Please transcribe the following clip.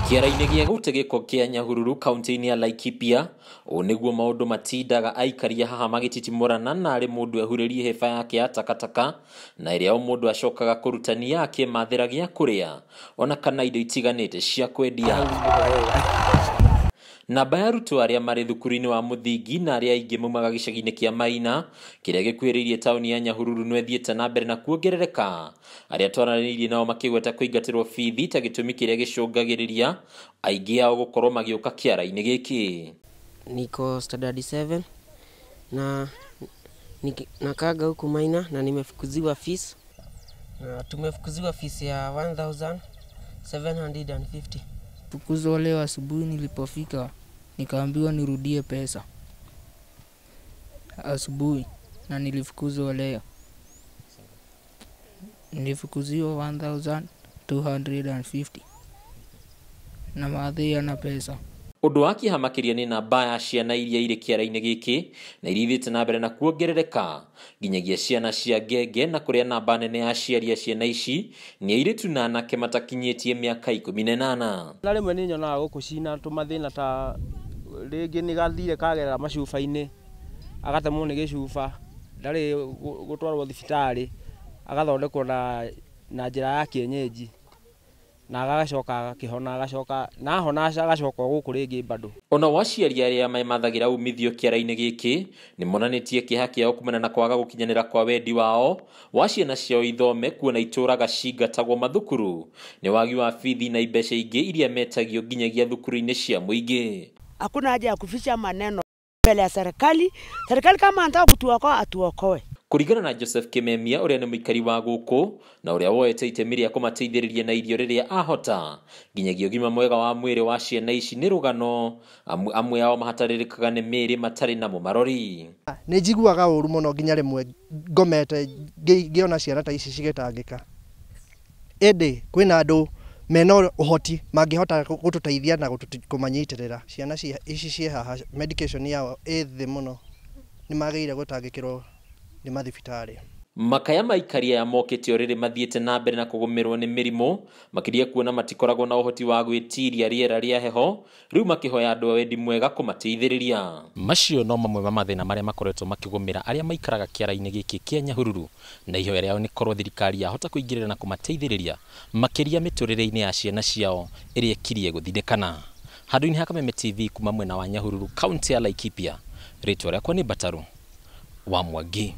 Kiara-inĩ gĩa gũtegeko kĩa Nyahururu kaunti-inĩ ya Laikipia, o nĩguo maũndũ matindaga aikaria haha magĩtitimũrana na arĩ mũndũ ehurĩrie hĩba yake ya takataka na ĩrĩa o mũndũ acokaga kũrutania akĩmathĩra gĩa kũrĩa ona kana indo itiganĩte cia kwendia. Namba ya arutwo arĩa marĩ thukuru-inĩ wa mũthingi na arĩa aingĩ maumaga gĩcagi-inĩ kĩa Maina kĩrĩa gĩkuhĩrĩirie taũni ya Nyahururu no ĩthiĩte na mbere na kuongerereka, arĩa twaranĩirie nao makĩgweta kũingatĩrwo bithi ta gĩtũmi kĩrĩa gĩcũngagĩrĩria aingĩ ao gũkorwo magĩũka kĩara-inĩ gĩkĩ. Niko standard 7 na nakaaga huku Maina na nimefukuziwa fees. Tumefukuziwa fees ya 1750. Fukuzwa leo asubuhi nilipofika nikaambiwa nirudie pesa asubuhi na nilifukuzwa leo. Nilifukuziwa 1250 na maadhi na pesa. Ũndũ wa kĩeha makĩria nĩ namba ya ciana iria irĩ kĩara-inĩ gĩkĩ na iria ithiĩte na mbere na kuongerereka nginyagia ciana cia ngenge, na kũrĩa namba nene ya aciari a ciana ici nĩ airĩtu na anake matakinyĩtie mĩaka 18. Na rĩmwe nĩ nyonaga gũkũ cina tũmathĩna ta rĩngĩ nĩ gathire kagerera macuba-inĩ agatemwo nĩ gĩcuba ndarĩ gũtwarwo thibitarĩ agathondekwo na njĩra ya kienyeji na agacoka agakĩhona agacoka na hona agacoka gũkũ rĩngĩ bado. Ona waciari arĩa maimathagĩra umithio kĩara-inĩ gĩkĩ nĩ monanĩtie kĩeha kĩao kumana na kwaga gũkinyanĩra kwa wendi wao wa ciana ciao ithome, kuona itũraga cingatagwo mathukuru nĩ wagi wa bithi na mbeca ingĩ iria metagio nginyagia thukuru-inĩ cia mũingĩ. Hakuna haja ya kuficha maneno mbele ya serikali. Serikali kama anataka kutuokoa atuokoe. Kũringana na Joseph Kimemia ũrĩa nĩ mũikari wa gũkũ na ũrĩa woete itemi rĩa kũmateithĩrĩria na irio rĩrĩa ahota, nginyagia ũgima mwega wa mwĩrĩ wa ciana ici nĩ rũgano, amwe ao mahatarĩrĩkaga nĩ mĩĩrĩ matarĩ namo marori. Nĩ njiguaga ũũru mũno nginya rĩmwe ngomete ngĩona ciana ta ici cigĩtangĩka. Ĩndĩ kwĩna andũ mena ũhoti mangĩhota gũtũteithia na kũmanyitĩrĩra. Ciana ici ciĩ haha medication yao ĩ thĩ mũno, nĩ magĩrĩire gũtangĩkĩrwo nĩ mathibitarĩ. Makaya maikaria ya mokĩte o rĩrĩ mathiĩte na mbere na kũgũmĩrwo nĩ mĩrimũ, makĩria kuona matikoragwo na ũhoti wa gwĩtiria rĩera rĩa heho, rĩu makĩhoya andũ a wendi mwega kũmateithĩrĩria. Macio no mamwe ma mathĩna marĩa makoretwo makĩgũmĩra arĩa maikaraga kĩara-inĩ gĩkĩ kĩa Nyahururu, na ihoya rĩao nĩ korwo thirikari yahota kũingĩrĩra na kũmateithĩrĩria makĩria mĩtũrĩre-inĩ ya ciana ciao ĩrĩa ĩkirie gũthindĩkana. Handũ-inĩ ha Kameme TV kuma mwena wa Nyahururu, kaunti ya Laikipia, rĩtwa rĩakwa nĩ Bataru wa Mwangi.